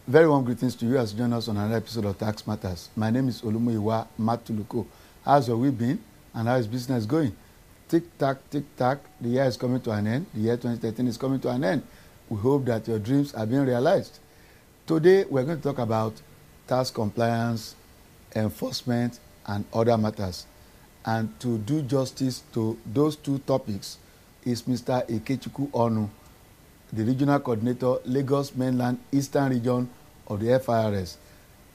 Very warm greetings to you as you join us on another episode of Tax Matters. My name is Olumoyiwa Matuluko. How's your week been and how is business going? Tick-tack, tick-tack, the year is coming to an end. The year 2013 is coming to an end. We hope that your dreams are being realized. Today, we're going to talk about tax compliance, enforcement, and other matters. And to do justice to those two topics is Mr. Ikechukwu Onu, the Regional Coordinator, Lagos Mainland Eastern Region of the FIRS.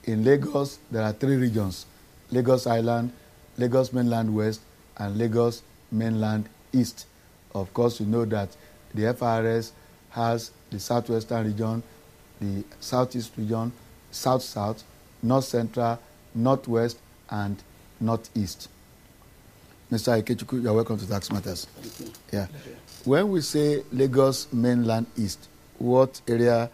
In Lagos, there are three regions: Lagos Island, Lagos Mainland West, and Lagos Mainland East. Of course, you know that the FIRS has the Southwestern region, the Southeast region, South-South, North-Central, Northwest, and Northeast. Mr. Ikechukwu, you're welcome to Tax Matters. Yeah. When we say Lagos Mainland East, what area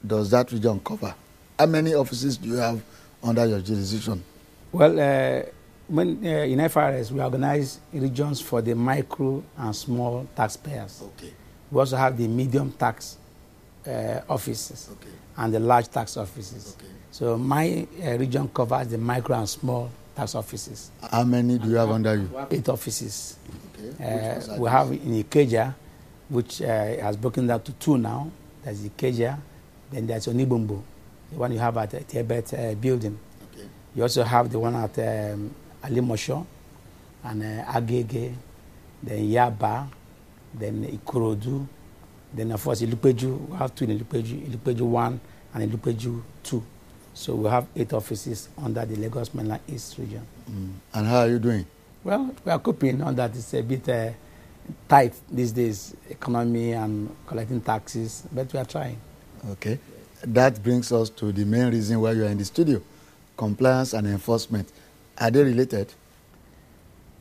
does that region cover? How many offices do you have under your jurisdiction? Well, in FIRS, we organize regions for the micro and small taxpayers. Okay. We also have the medium tax offices and the large tax offices. Okay. So my region covers the micro and small tax offices. How many do you have under you? 8 offices. Okay. We have in Ikeja, which has broken down to 2 now. There's Ikeja, then there's Onibumbo, the one you have at the Tibet building. Okay. You also have the one at Alimosho, and Agege, then Yaba, then Ikorodu, then of course Ilupeju. We have 2 in Ilupeju 1 and Ilupeju 2. So we have 8 offices under the Lagos Mainland East region. And how are you doing? Well, we are coping on that. It's a bit tight these days, economy and collecting taxes, but we are trying. Okay. That brings us to the main reason why you are in the studio: compliance and enforcement. Are they related?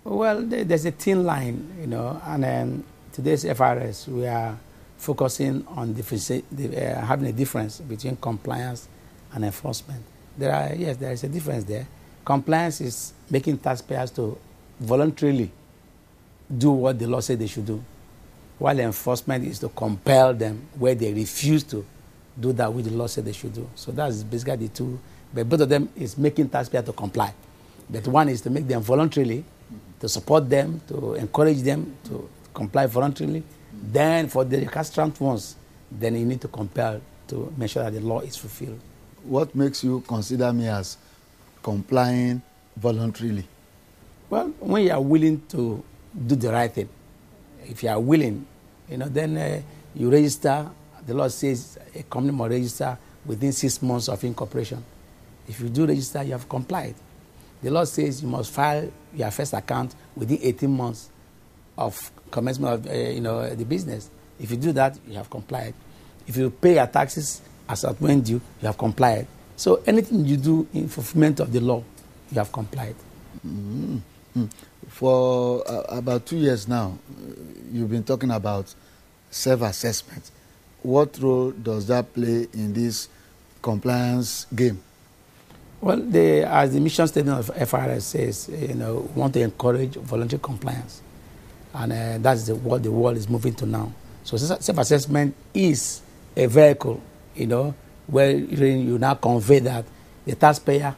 Well, there's a thin line, and today's FIRS, we are focusing on having a difference between compliance and enforcement. There is a difference there. Compliance is making taxpayers to voluntarily do what the law says they should do, while enforcement is to compel them where they refuse to do that which the law says they should do. So that's basically the two. But both of them is making taxpayers to comply. But one is to make them voluntarily, to support them, to encourage them to comply voluntarily. Then for the recalcitrant ones, then you need to compel to make sure that the law is fulfilled. What makes you consider me as complying voluntarily? Well, when you are willing to do the right thing, if you are willing, then you register. The law says a company must register within 6 months of incorporation. If you do register, you have complied. The law says you must file your first account within 18 months of commencement of the business. If you do that, you have complied. If you pay your taxes as at when due, you have complied. So anything you do in fulfillment of the law, you have complied. Mm-hmm. For about 2 years now, you've been talking about self-assessment. What role does that play in this compliance game? Well, as the mission statement of FIRS says, we want to encourage voluntary compliance. And that's what the world is moving to now. So self-assessment is a vehicle, where you now convey that the taxpayer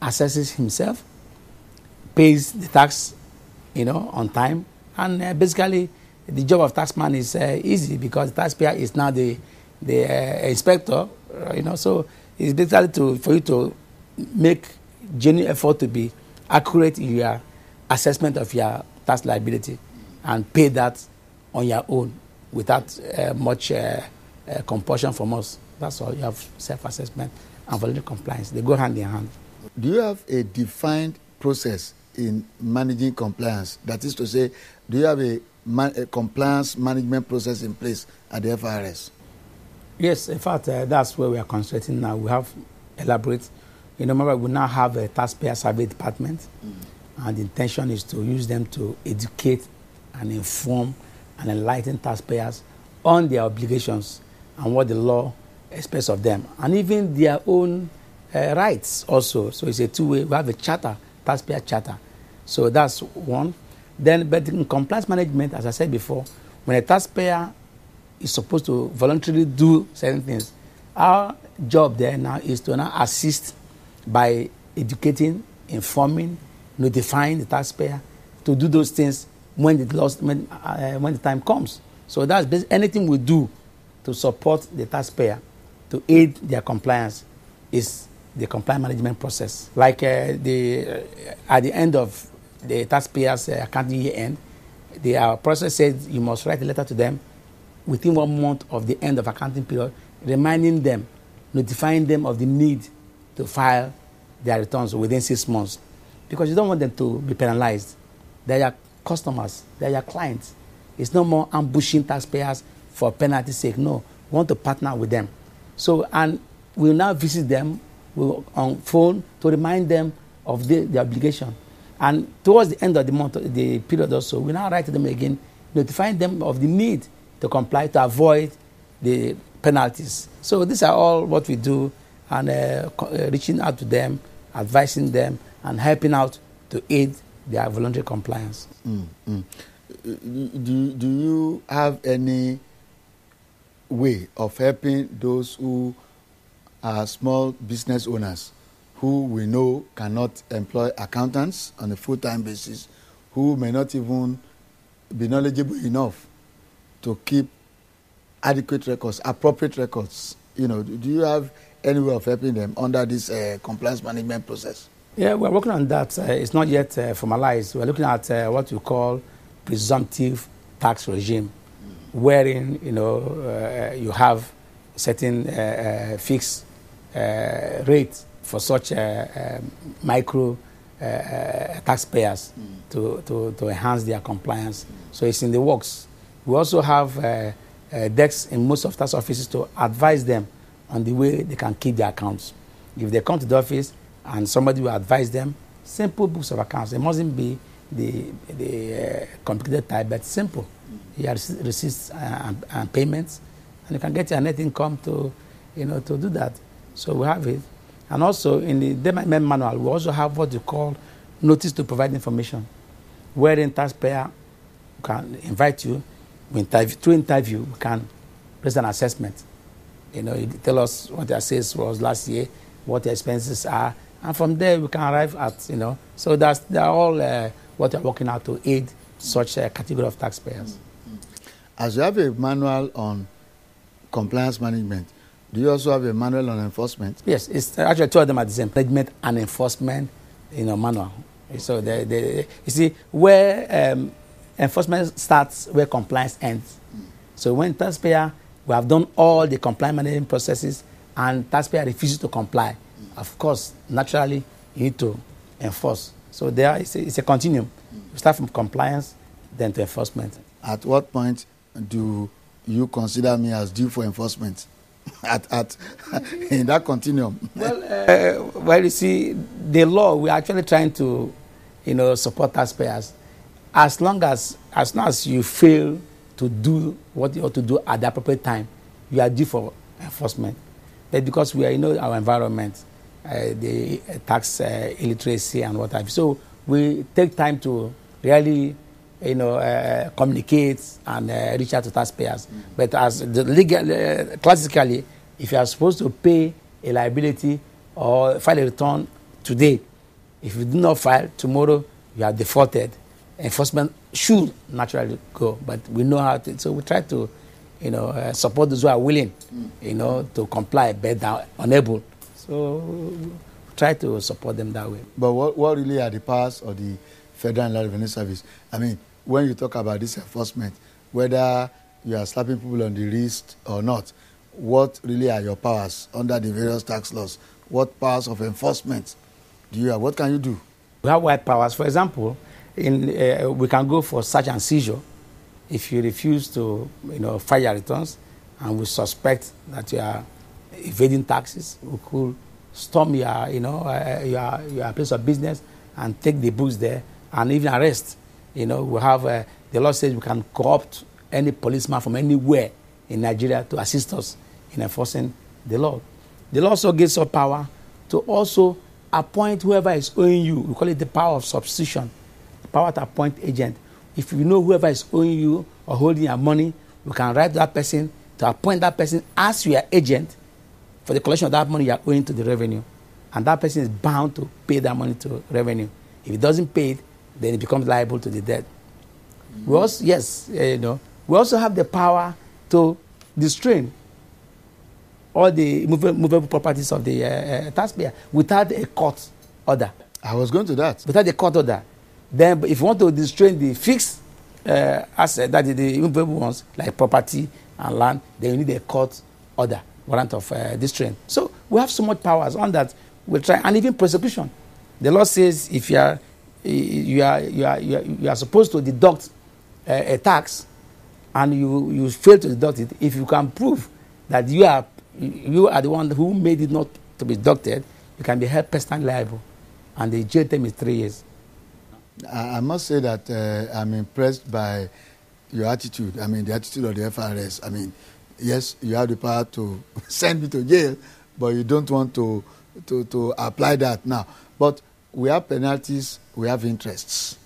assesses himself, pays the tax, on time, and basically the job of taxman is easy because the taxpayer is now the inspector, So it's basically for you to make genuine effort to be accurate in your assessment of your tax liability and pay that on your own without much compulsion from us. That's all. You have self-assessment and voluntary compliance. They go hand in hand. Do you have a defined process in managing compliance? That is to say, do you have a compliance management process in place at the FIRS? Yes, in fact, that's where we are concentrating now. We have elaborate. Remember, we now have a taxpayer survey department, and the intention is to use them to educate and inform and enlighten taxpayers on their obligations and what the law expects of them, and even their own rights also. So it's a two-way. We have a charter, taxpayer charter. So that's one. Then, but in compliance management, as I said before, when a taxpayer is supposed to voluntarily do certain things, Our job there now is to now assist by educating, informing, notifying the taxpayer to do those things when the time comes. So that's basically anything we do to support the taxpayer to aid their compliance is the compliance management process. Like at the end of the taxpayer's accounting year end, our process says you must write a letter to them within 1 month of the end of accounting period, reminding them, notifying them of the need to file their returns within 6 months. Because you don't want them to be penalized. They are your customers, they are your clients. It's no more ambushing taxpayers for penalty's sake. No, we want to partner with them. So, and we'll now visit them on phone to remind them of the obligation. And towards the end of the month, the period also, we now write to them again, notifying them of the need to comply to avoid the penalties. So these are all what we do, and reaching out to them, advising them, and helping out to aid their voluntary compliance. Do you have any way of helping those who are small business owners who we know cannot employ accountants on a full-time basis, who may not even be knowledgeable enough to keep adequate records, appropriate records? You know, do you have any way of helping them under this compliance management process? Yeah, we're working on that. It's not yet formalized. We're looking at what we call presumptive tax regime, wherein you have certain fixed rate for such micro taxpayers to enhance their compliance. So it's in the works. We also have desks in most of tax offices to advise them on the way they can keep their accounts. If they come to the office and somebody will advise them, simple books of accounts. It mustn't be the complicated type, but simple. You have receipts and payments, and you can get your net income to do that. So we have it. And also in the AMYMAT manual, we also have what you call notice to provide information, wherein taxpayer can invite you, through interview, we can raise an assessment. You tell us what your sales was last year, what your expenses are, and from there we can arrive at, so they're all what we're working out to aid such a category of taxpayers. As you have a manual on compliance management, do you also have a manual on enforcement? Yes, it's actually two of them are the same, management and enforcement, manual. So you see, where enforcement starts, where compliance ends. So when taxpayer, we have done all the compliance management processes, and taxpayer refuses to comply, of course, naturally, you need to enforce. So there it's a continuum. We start from compliance, then to enforcement. At what point do you consider me as due for enforcement? at in that continuum? Well, you see, the law, we're actually trying to, support taxpayers. As long as you fail to do what you ought to do at the appropriate time, you are due for enforcement. But because we are, our environment, the tax illiteracy and what have you. So we take time to really, communicate and reach out to taxpayers. But as the legal, classically, if you are supposed to pay a liability or file a return today, if you do not file tomorrow, you are defaulted. Enforcement should naturally go, but we know how to. So we try to, support those who are willing, to comply, but they are unable. So we try to support them that way. But what really are the powers of the Federal Inland Revenue Service? I mean, when you talk about this enforcement, whether you are slapping people on the wrist or not, what really are your powers under the various tax laws? What powers of enforcement do you have? What can you do? We have wide powers. For example, we can go for search and seizure if you refuse to, file your returns, and we suspect that you are evading taxes. We could storm your place of business and take the books there and even arrest. We have the law says we can co-opt any policeman from anywhere in Nigeria to assist us in enforcing the law. The law also gives us power to also appoint whoever is owing you. We call it the power of substitution, the power to appoint agent. If you know whoever is owing you or holding your money, we can write to that person to appoint that person as your agent for the collection of that money you are owing to the revenue. And that person is bound to pay that money to revenue. If he doesn't pay it, then he becomes liable to the debt. We also, yes, we also have the power to distrain all the movable properties of the taxpayer without a court order. I was going to that. Without a court order. Then if you want to distrain the fixed asset, that is the movable ones, like property and land, then you need a court order, warrant of distraint. So we have so much powers on that. We'll try, and even prosecution. The law says if you are supposed to deduct a tax, and you fail to deduct it, if you can prove that you are the one who made it not to be deducted, you can be held personally liable, and the jail term is 3 years. I must say that I'm impressed by your attitude. I mean, the attitude of the FRS. I mean, yes, you have the power to send me to jail, but you don't want to apply that now. But we have penalties, we have interests.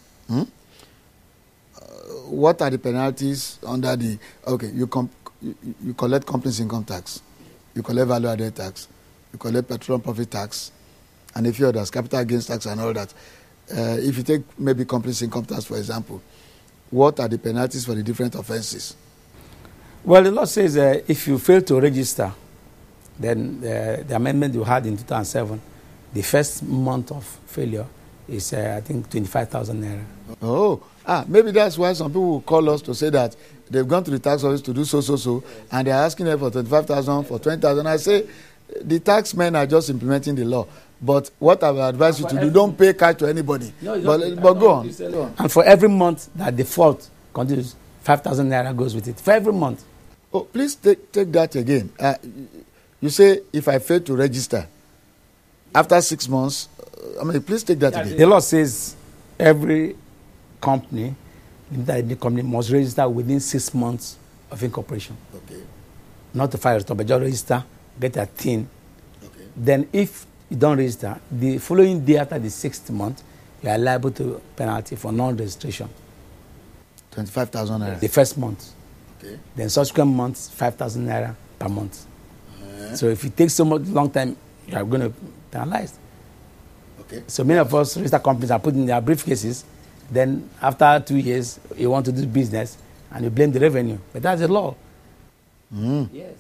What are the penalties under the... Okay, you collect company's income tax, you collect value-added tax, you collect petroleum profit tax, and a few others, capital gains tax and all that. If you take maybe company's income tax, for example, what are the penalties for the different offenses? Well, the law says if you fail to register, then the amendment you had in 2007, the first month of failure is, I think, 25,000 naira. Oh, maybe that's why some people will call us to say that they've gone to the tax office to do so, and they're asking them for 25,000, for 20,000. I say the tax men are just implementing the law. But what I would advise you to do, don't pay cash to anybody. No, but go on. And for every month that default continues, 5,000 naira goes with it. For every month. Oh, please take that again. You say if I fail to register, after 6 months, please take that again. The law says every company, the company must register within 6 months of incorporation. Okay. Not to file a return, but just register, get a TIN. Okay. Then if you don't register, the following day after the 6th month, you are liable to penalty for non-registration. 25,000 naira. The first month. Okay. Then subsequent months, 5,000 naira per month. So if it takes so much long time, you are going to penalize. Okay. So many of us register companies are put in their briefcases. Then after 2 years, you want to do business and you blame the revenue. But that's the law. Yes.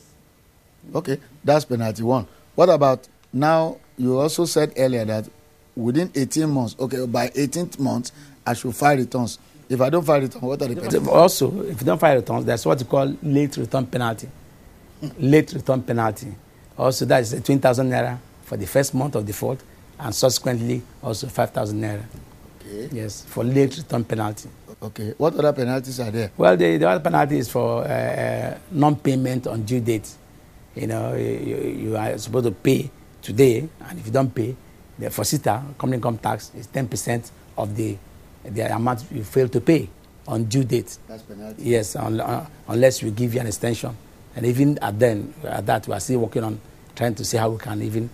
Okay, that's penalty 1. What about now? You also said earlier that within 18 months, okay, by 18th month, I should file returns. If I don't file returns, what are the penalties? Also, if you don't file returns, that's what you call late return penalty. Late return penalty. Also, that is 20,000 naira for the first month of default, and subsequently also 5,000 naira. Okay. Yes, for late return penalty. Okay. What other penalties are there? Well, the other penalty is for non-payment on due date. You are supposed to pay today, and if you don't pay, the FOSITA, company income tax, is 10% of the amount you fail to pay on due date. That's penalty? Yes, unless we give you an extension. And even at that, we are still working on trying to see how we can even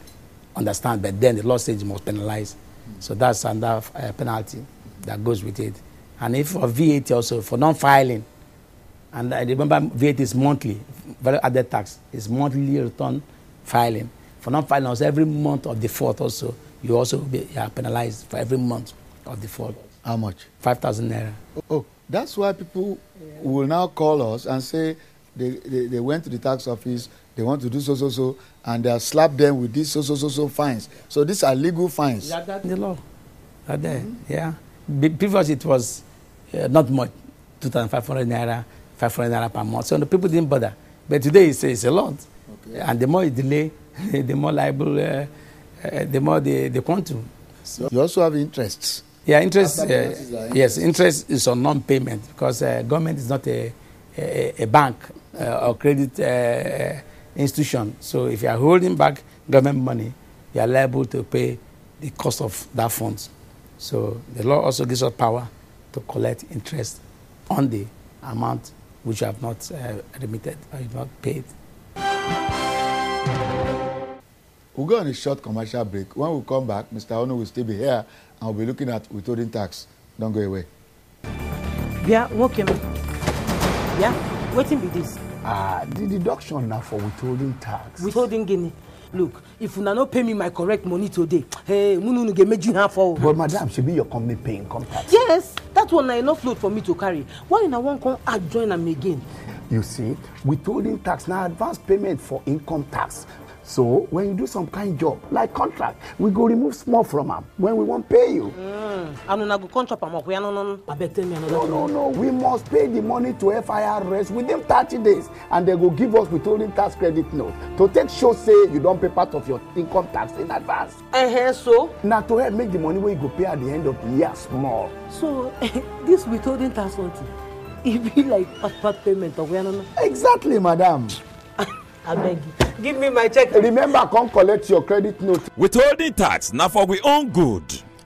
understand. But then the law says you must penalize. So that's another penalty that goes with it. And if for VAT also, for non-filing, and I remember VAT is monthly, value added tax is monthly return filing. For non-filing also, every month of default also, you also are penalized for every month of default. How much? 5,000 naira. Oh, that's why people will now call us and say they went to the tax office, they want to do so, and they have slapped them with these so fines. So these are legal fines. That's the law. Yeah. Previously it was not much, 2,500 naira, 500 naira per month. So the people didn't bother. But today it's a lot. Okay. And the more you delay, the more liable, the more they want to. So you also have interests. Yeah, interest. Yes, interest is on non-payment because government is not a bank or credit institution. So if you are holding back government money, you are liable to pay the cost of that funds. So the law also gives us power to collect interest on the amount which you have not remitted or you have not paid. We'll go on a short commercial break. When we come back, Mr. Ono will still be here and we'll be looking at withholding tax. Don't go away. Yeah, okay. Yeah, waiting be this. The deduction now for withholding tax. Withholding guinea. Look, if you not pay me my correct money today, hey, Munu get made you half for. But madam, should be your company paying income tax. Yes, that one na enough load for me to carry. Why in I won't come add join am again? You see, withholding tax now advance payment for income tax. So when you do some kind job like contract, we go remove small from them when we won't pay you. I don't go contract am up. No. I bet tell me another. No. We must pay the money to FIRS within 30 days, and they go give us withholding tax credit note to take show say you don't pay part of your income tax in advance. So Now to help make the money where you go pay at the end of the year small. So this withholding tax something, it be like part payment of no. Exactly, madam. I beg you, give me my check. Remember, come collect your credit note. Withholding tax, now for we own good.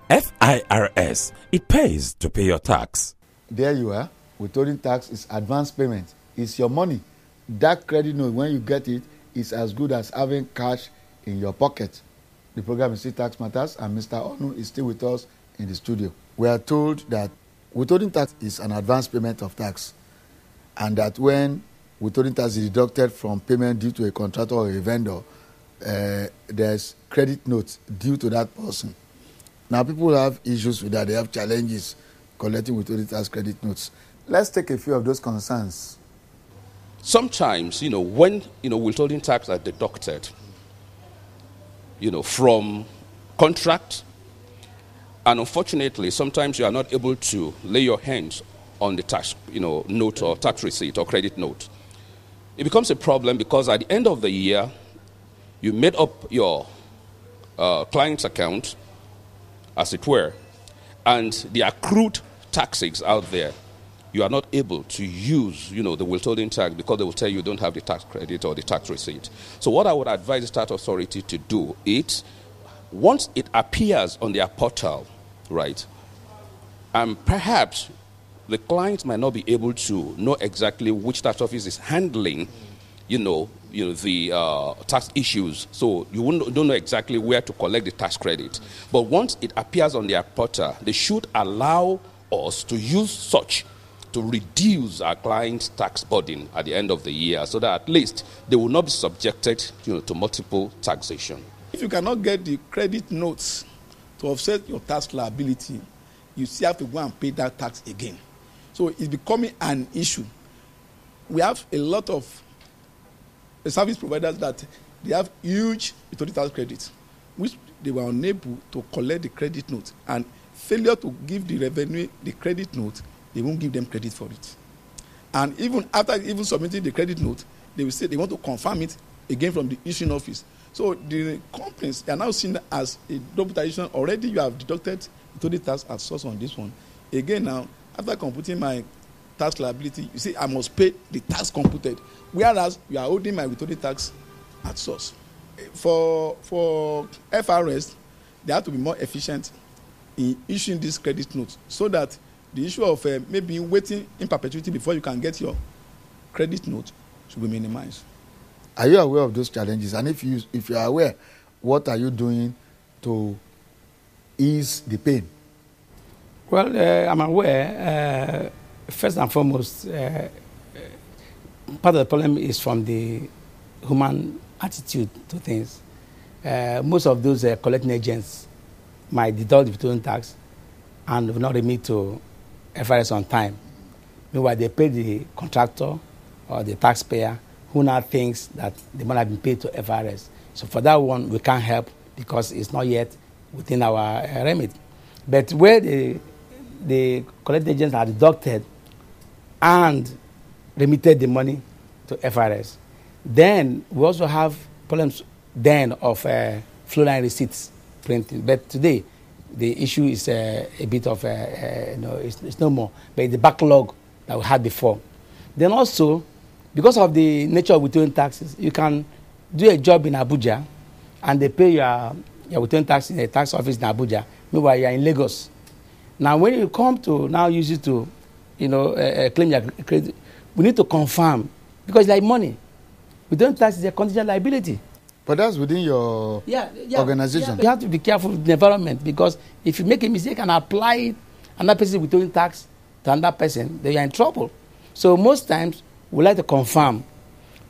FIRS, it pays to pay your tax. There you are. Withholding tax is advance payment. It's your money. That credit note, when you get it, is as good as having cash in your pocket. The program is still Tax Matters, and Mr. Onu is still with us in the studio. We are told that withholding tax is an advance payment of tax, and that when withholding tax is deducted from payment due to a contractor or a vendor, there's credit notes due to that person. Now, people have issues with that. They have challenges collecting withholding tax credit notes. Let's take a few of those concerns. Sometimes, when, withholding tax are deducted, from contract, and unfortunately, sometimes you are not able to lay your hands on the tax, note or tax receipt or credit note. It becomes a problem because at the end of the year, you made up your client's account, as it were, and the accrued taxes out there, you are not able to use, the withholding tax because they will tell you don't have the tax credit or the tax receipt. So what I would advise the tax authority to do is, once it appears on their portal, right, and perhaps the client might not be able to know exactly which tax office is handling, the tax issues. So you don't know exactly where to collect the tax credit. But once it appears on their portal, they should allow us to use such to reduce our client's tax burden at the end of the year, so that at least they will not be subjected, to multiple taxation. If you cannot get the credit notes to offset your tax liability, you still have to go and pay that tax again. So it's becoming an issue. We have a lot of service providers that they have huge withholding tax credits, which they were unable to collect the credit note, and failure to give the revenue the credit note, they won't give them credit for it. And even after submitting the credit note, they will say they want to confirm it again from the issuing office. So the companies are now seen as a double taxation. Already you have deducted withholding tax at source on this one. Again now, after computing my tax liability, you see I must pay the tax computed, whereas you are holding my withholding tax at source. For FRS, they have to be more efficient in issuing these credit notes, so that the issue of maybe waiting in perpetuity before you can get your credit note should be minimized. Are you aware of those challenges? And if you are aware, what are you doing to ease the pain? Well, I'm aware. First and foremost, part of the problem is from the human attitude to things. Most of those collecting agents might deduct the withholding tax and will not remit to FIRS on time. Meanwhile, they pay the contractor or the taxpayer who now thinks that the money has been paid to FIRS. So for that one, we can't help because it's not yet within our remit. But where the collecting agents are deducted and remitted the money to FIRS, then we also have problems then of flow-line receipts printing. But today, the issue is a bit of, it's no more, but the backlog that we had before. Then also, because of the nature of withholding taxes, you can do a job in Abuja and they pay your withholding tax in a tax office in Abuja. Meanwhile, you are in Lagos. Now, when you come to now use it to, claim your credit, we need to confirm, because like money, withholding tax is a contingent liability. But that's within your organization. Yeah. You have to be careful with the environment, because if you make a mistake and apply it, another person withholding tax to another person, then you are in trouble. So most times, we like to confirm.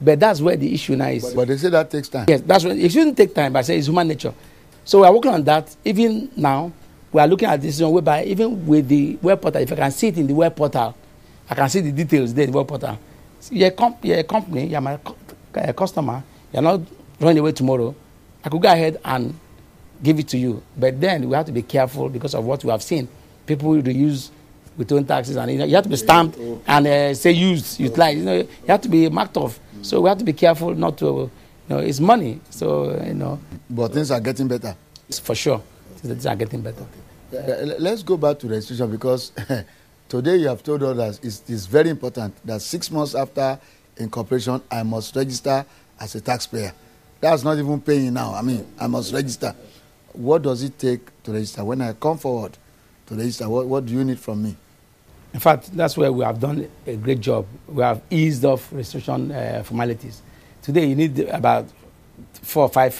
But that's where the issue now is. But they say that takes time. Yes, that's what it shouldn't take time, but I say it's human nature. So we are working on that. Even now, we are looking at this whereby even with the web portal, if I can see it in the web portal, I can see the details there in the web portal. You're a company, you're my customer, you're not running away tomorrow. I could go ahead and give it to you. But then we have to be careful because of what we have seen. People reuse withholding taxes, and you have to be stamped and say used, utilized. You have to be marked off. So we have to be careful not to, it's money. So, But things are getting better. For sure, things are getting better. Okay. Let's go back to registration, because today you have told us that it's very important that 6 months after incorporation, I must register as a taxpayer. That's not even paying now. I must register. What does it take to register? When I come forward to register, what do you need from me? In fact, that's where we have done a great job. We have eased off registration formalities. Today, you need about 4 or 5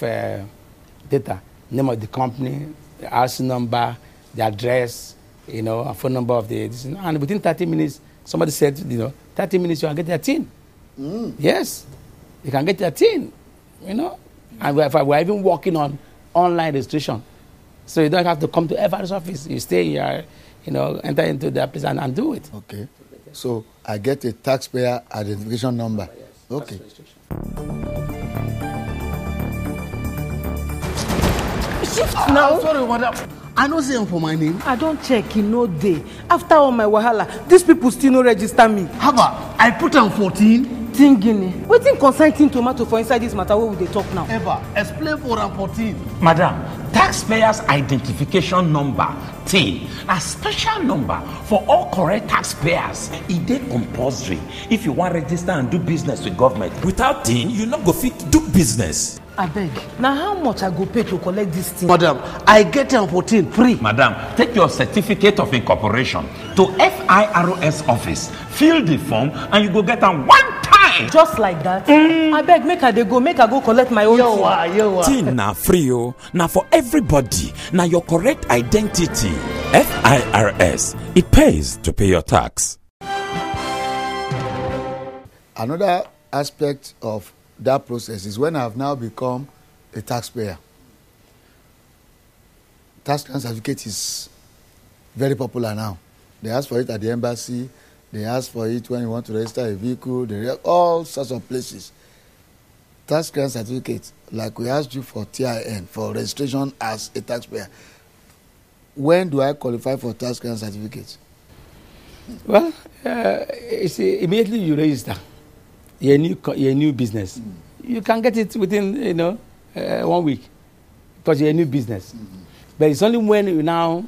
data: name of the company, the RC number, the address, a phone number of the. And within 30 minutes, somebody said, 30 minutes you can get your TIN. Yes, you can get your TIN. And we're even working on online registration, so you don't have to come to FRS office. You stay here. Enter into the place and do it. Okay. So I get a taxpayer identification number. Okay. Shift now. Sorry, madam. I no say for my name. I don't check in no day. After all my wahala, these people still no register me. Haba, I put on 14. Tingini. Wetin concern tin tomato for inside this matter wey we dey talk now? Eva, explain for am 14. Madam, taxpayers identification number TIN, a special number for all correct taxpayers. E dey compulsory if you wan register and do business with government. Without TIN, you no go fit do business. Abeg, na how much I go pay to collect this thing? Madam, I get am 14 free. Madam, take your certificate of incorporation to FIRS office, fill the form, and you go get am one time. Just like that? Abeg, make I go collect my own thing. TIN na free o, na for everybody, na your correct identity. FIRS, it pays to pay your tax. Another aspect of that process is when I have now become a taxpayer. Tax clearance certificate is very popular now. They ask for it at the embassy. They ask for it when you want to register a vehicle. They all sorts of places. Tax clearance certificate, like we asked you for TIN, for registration as a taxpayer. When do I qualify for tax clearance certificate? Well, immediately you register. Your new business. You can get it within 1 week because you're a new business. But it's only when you now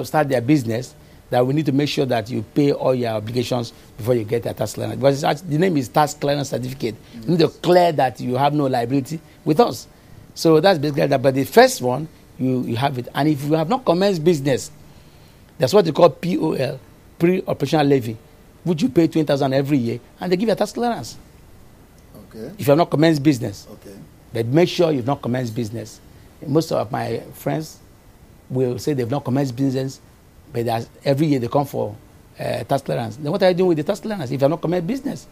start their business that we need to make sure that you pay all your obligations before you get a tax clearance. Because the name is tax clearance certificate. You need to clear that you have no liability with us. So that's basically that. But the first one, you have it. And if you have not commenced business, that's what they call POL, pre-operational levy, which you pay 20,000 every year, and they give you a tax clearance. Okay. If you have not commenced business. Okay. But make sure you've not commenced business. Most of my friends will say they've not commenced business, but every year they come for tax clearance. Then what are you doing with the tax clearance if you have not commenced business?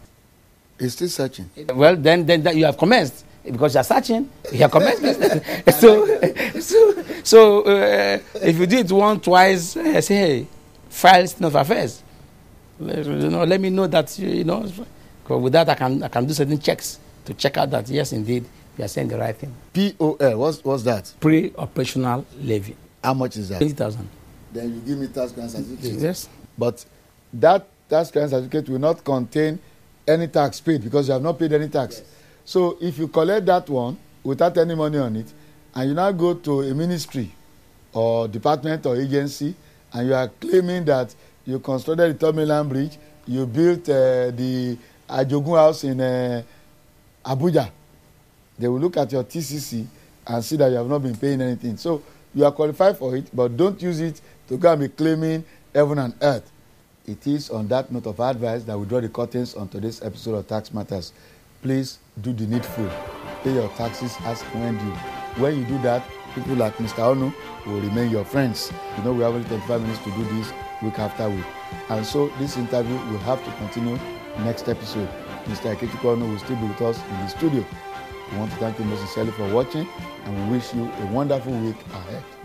It's still searching. Well, then you have commenced. Because you're searching, you have commenced business. So if you do it once, twice, say, hey, file state of affairs. Let me know that, because with that I can do certain checks to check out that, yes, indeed, you are saying the right thing. POL, what's that? Pre-operational levy. How much is that? 20,000. Then you give me tax clearance certificate. Yes. But that tax clearance certificate will not contain any tax paid because you have not paid any tax. Yes. So if you collect that one without any money on it, and you now go to a ministry or department or agency, and you are claiming that you constructed the Mainland bridge, you built the Ajogun house in Abuja, they will look at your TCC and see that you have not been paying anything. So you are qualified for it, but don't use it to go and be claiming heaven and earth. It is on that note of advice that we draw the curtains on today's episode of Tax Matters. Please do the needful. Pay your taxes as when due. When you do that, people like Mr. Onu will remain your friends. We have only 25 minutes to do this week after week. And so this interview will have to continue next episode. Mr. Ikechukwu will still be with us in the studio. We want to thank you most sincerely for watching, and we wish you a wonderful week ahead.